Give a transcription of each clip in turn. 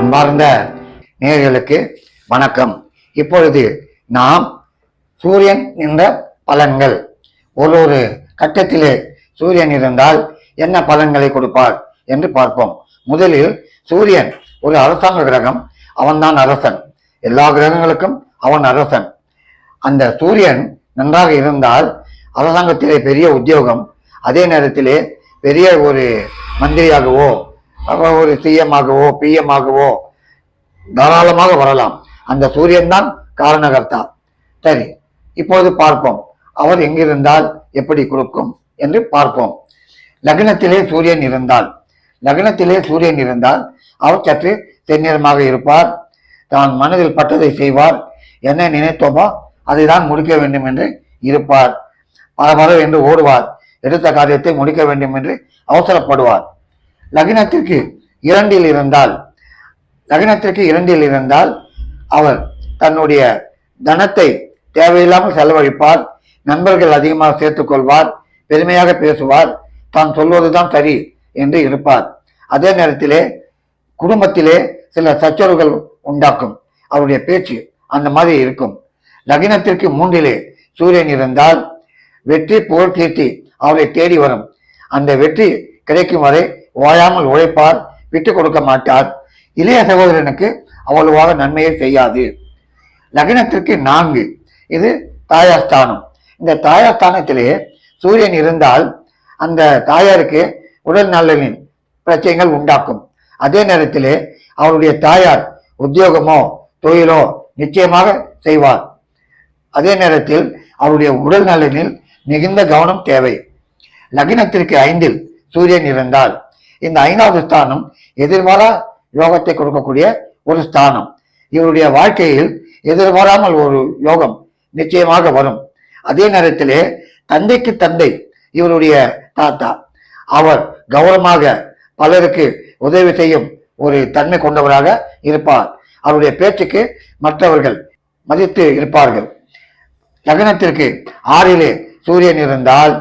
அன்பார்ந்த நேயர்களுக்கு வணக்கம். இப்பொழுது நாம் சூரியன் என்ற பலன்கள், ஒரு கட்டத்திலே சூரியன் இருந்தால் என்ன பலன்களை கொடுப்பார் என்று பார்ப்போம். முதலில் சூரியன் ஒரு அரசாங்க கிரகம், அவன்தான் அரசன். எல்லா கிரகங்களுக்கும் அவன் அரசன். அந்த சூரியன் நன்றாக இருந்தால் அரசாங்கத்திலே பெரிய உத்தியோகம், அதே நேரத்திலே பெரிய ஒரு மந்திரியாகவோ ஒரு சிஎம் ஆகவோ பிஎம் ஆகவோ தாராளமாக வரலாம். அந்த சூரியன் தான் காரணகர்த்தா. சரி, இப்போது பார்ப்போம் அவர் எங்கிருந்தால் எப்படி கொடுக்கும் என்று பார்ப்போம். லக்னத்திலே சூரியன் இருந்தால் அவர் சற்று செந்நிறமாக இருப்பார். தான் மனதில் பட்டதை செய்வார். என்ன நினைத்தோமோ அதை தான் முடிக்க வேண்டும் என்று இருப்பார். பல என்று ஓடுவார். எடுத்த காரியத்தை முடிக்க வேண்டும் என்று அவசரப்படுவார். லக்னத்திற்கு இரண்டில் இருந்தால் அவர் தன்னுடைய தனத்தை தேவையில்லாமல் செலவழிப்பார். நண்பர்கள் அதிகமாக சேர்த்துக் கொள்வார். பெருமையாக பேசுவார். தான் சொல்வதுதான் சரி என்று இருப்பார். அதே நேரத்திலே குடும்பத்திலே சில சச்சரவுகள் உண்டாக்கும். அவருடைய பேச்சு அந்த மாதிரி இருக்கும். லக்னத்திற்கு 3 சூரியன் இருந்தால் வெற்றி புகழ் கீர்த்தி அவரை தேடி வரும். அந்த வெற்றி கிடைக்கும் வரை ஓயாமல் உழைப்பார். விட்டு கொடுக்க மாட்டார். இளைய சகோதரனுக்கு அவ்வளவாக நன்மையை செய்யாது. லக்னத்திற்கு 4 இது தாயாஸ்தானம். இந்த தாயாஸ்தானத்திலே சூரியன் இருந்தால் அந்த தாயாருக்கு உடல் நலனின் பிரச்சனைகள் உண்டாக்கும். அதே நேரத்திலே அவருடைய தாயார் உத்தியோகமோ தொழிலோ நிச்சயமாக செய்வார். அதே நேரத்தில் அவருடைய உடல் நலனில் மிகுந்த கவனம் தேவை. லக்னத்திற்கு 5 சூரியன் இருந்தால் இந்த 5வது ஸ்தானம் எதிர்பாரா யோகத்தை கொடுக்கக்கூடிய ஒரு ஸ்தானம். இவருடைய வாழ்க்கையில் எதிர்பாராமல் ஒரு யோகம் நிச்சயமாக வரும். அதே நேரத்திலே தந்தைக்கு தந்தை இவருடைய தாத்தா, அவர் கௌரவமாக பலருக்கு உதவி செய்யும் ஒரு தன்மை கொண்டவராக இருப்பார். அவருடைய பேச்சுக்கு மற்றவர்கள் மதித்து இருப்பார்கள். லக்னத்திற்கு 6 சூரியன் இருந்தால்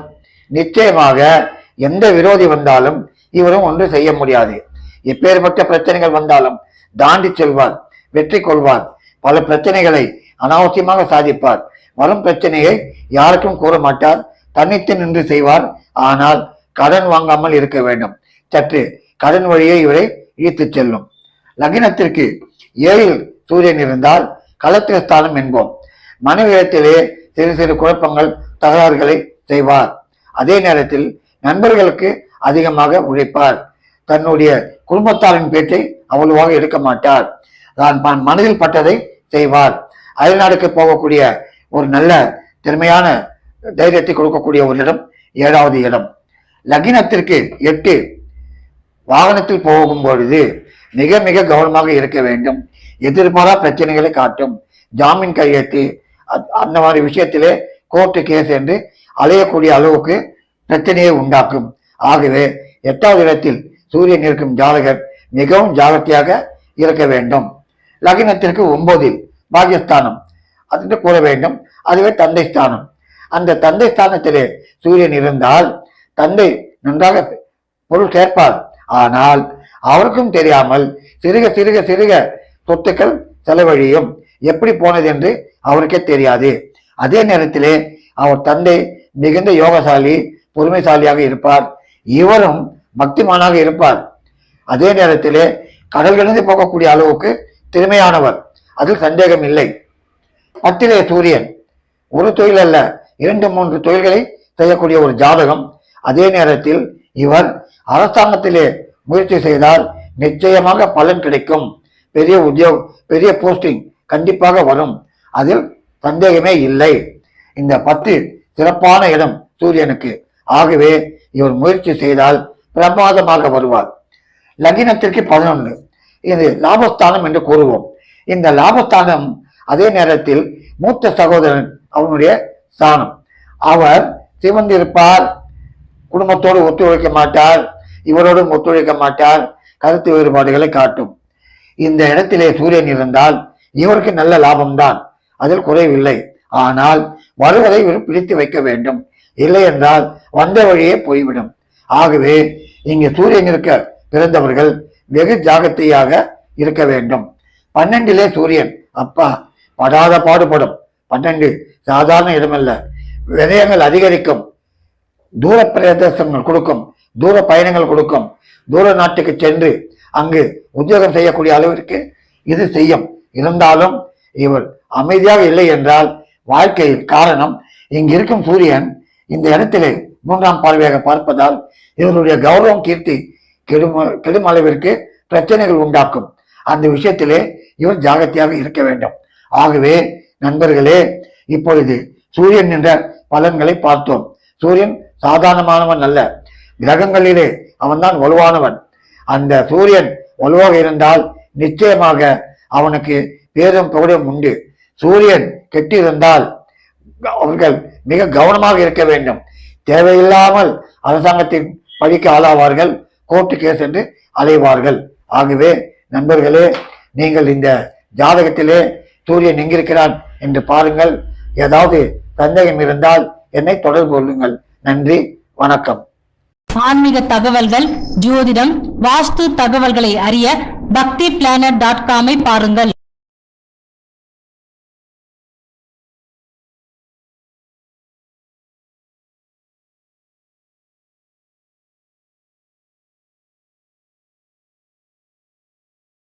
நிச்சயமாக எந்த விரோதி வந்தாலும் இவரும் ஒன்று செய்ய முடியாது. எப்பேற்பட்ட பிரச்சனைகள் வந்தாலும் தாண்டி செல்வார், வெற்றி கொள்வார். பல பிரச்சனைகளை அனாவசியமாக சாதிப்பார். வரும் பிரச்சனையை யாருக்கும் கூற மாட்டார். தனித்து நின்று செய்வார். ஆனால் கடன் வாங்காமல் இருக்க வேண்டும். சற்று கடன் வழியே இவரை ஈர்த்து செல்லும். லக்னத்திற்கு 7 சூரியன் இருந்தால் கலத்திரஸ்தானம் என்போம். மனைவிடத்திலே சிறு சிறு குழப்பங்கள் தகராறுகளை செய்வார். அதே நேரத்தில் நண்பர்களுக்கு அதிகமாக உழைப்பார். தன்னுடைய குடும்பத்தாரின் பேச்சை அவ்வளவாக எடுக்க மாட்டார். தான் மனதில் பட்டதை செய்வார். அயல்நாடுக்கு போகக்கூடிய ஒரு நல்ல திறமையான தைரியத்தை கொடுக்கக்கூடிய ஒரு இடம் 7வது இடம். லக்னத்திற்கு 8 வாகனத்தில் போகும் பொழுது மிக மிக கவனமாக இருக்க வேண்டும். எதிர்பாரா பிரச்சனைகளை காட்டும். ஜாமீன் கையெழுத்து அந்த மாதிரி விஷயத்திலே கோர்ட்டு கேஸ் என்று அலையக்கூடிய அளவுக்கு பிரச்சனையை உண்டாக்கும். ஆகவே 8வது இடத்தில் சூரியன் இருக்கும் ஜாதகர் மிகவும் ஜாகிரதையாக இருக்க வேண்டும். லக்னத்திற்கு 9 பாகியஸ்தானம் அது கூற வேண்டும். அதுவே தந்தை ஸ்தானம். அந்த தந்தை ஸ்தானத்திலே சூரியன் இருந்தால் தந்தை நன்றாக பொருள் சேர்ப்பார். ஆனால் அவருக்கும் தெரியாமல் சிறுக சிறுக சிறுக சொத்துக்கள் செலவழியும். எப்படி போனது என்று அவருக்கே தெரியாது. அதே நேரத்திலே அவர் தந்தை மிகுந்த யோகசாலி, பொறுமைசாலியாக இருப்பார். இவரும் பக்திமானாக இருப்பார். அதே நேரத்திலே கடல் கடந்து போகக்கூடிய அளவுக்கு திறமையானவர், அதில் சந்தேகம் இல்லை. 10 சூரியன் ஒரு தொழில் அல்ல 2-3 தொழில்களை செய்யக்கூடிய ஒரு ஜாதகம். அதே நேரத்தில் இவர் அரசாங்கத்திலே முயற்சி செய்தால் நிச்சயமாக பலன் கிடைக்கும். பெரிய உத்தியோகம், பெரிய போஸ்டிங் கண்டிப்பாக வரும். அதில் சந்தேகமே இல்லை. இந்த 10 சிறப்பான இடம் சூரியனுக்கு. ஆகவே இவர் முயற்சி செய்தால் பிரமாதமாக வருவார். லக்னத்திற்கு 11 இது லாபஸ்தானம் என்று கூறுவோம். இந்த லாபஸ்தானம் அதே நேரத்தில் மூத்த சகோதரன் அவனுடைய ஸ்தானம். அவர் சிவந்திருப்பார். குடும்பத்தோடு ஒத்துழைக்க மாட்டார். இவரோடும் ஒத்துழைக்க மாட்டார். கருத்து வேறுபாடுகளை காட்டும். இந்த இடத்திலே சூரியன் இருந்தால் இவருக்கு நல்ல லாபம்தான், அதில் குறைவில்லை. ஆனால் வருவதை இவர் பிடித்து வைக்க வேண்டும். இல்லை என்றால் வந்த வழியே போய்விடும். ஆகவே இங்கு சூரியன் இருக்க பிறந்தவர்கள் வெகு ஜாகிரதையாக இருக்க வேண்டும். 12 சூரியன் அப்பா படாத பாடுபடும். 12 சாதாரண இடமல்ல. விரயங்கள் அதிகரிக்கும், தூர பிரதேசங்கள் கொடுக்கும், தூர பயணங்கள் கொடுக்கும், தூர நாட்டுக்கு சென்று அங்கு உத்தியோகம் செய்யக்கூடிய அளவிற்கு இது செய்யும். இருந்தாலும் இவர் அமைதியாக இல்லை என்றால் வாழ்க்கையில் காரணம் இங்கு இருக்கும் சூரியன் இந்த இடத்திலே 3ஆம் பார்வையாக பார்ப்பதால் இவருடைய கௌரவம் கீர்த்தி கெடும் அளவிற்கு பிரச்சனைகள் உண்டாக்கும். அந்த விஷயத்திலே இவர் ஜாகிரதையாக இருக்க வேண்டும். ஆகவே நண்பர்களே, இப்பொழுது சூரியன் என்ற பலன்களை பார்த்தோம். சூரியன் சாதாரணமானவன் அல்ல, கிரகங்களிலே அவன்தான் வலுவானவன். அந்த சூரியன் வலுவாக இருந்தால் நிச்சயமாக அவனுக்கு பேரும் புகழும் உண்டு. சூரியன் கெட்டிருந்தால் அவர்கள் மிக கவனமாக இருக்க வேண்டும். தேவையில்லாமல் அரசாங்கத்தின் பழிக்கு ஆளாவார்கள், கோர்ட்டு கேஸ் என்று அலைவார்கள். ஆகவே நண்பர்களே, நீங்கள் இந்த ஜாதகத்திலே சூரியன் எங்கிருக்கிறான் என்று பாருங்கள். ஏதாவது சந்தேகம் இருந்தால் என்னை தொடர்பு கொள்ளுங்கள். நன்றி, வணக்கம். ஆன்மீக தகவல்கள், ஜோதிடம், வாஸ்து தகவல்களை அறிய பக்திபிளானட்.com பாருங்கள்.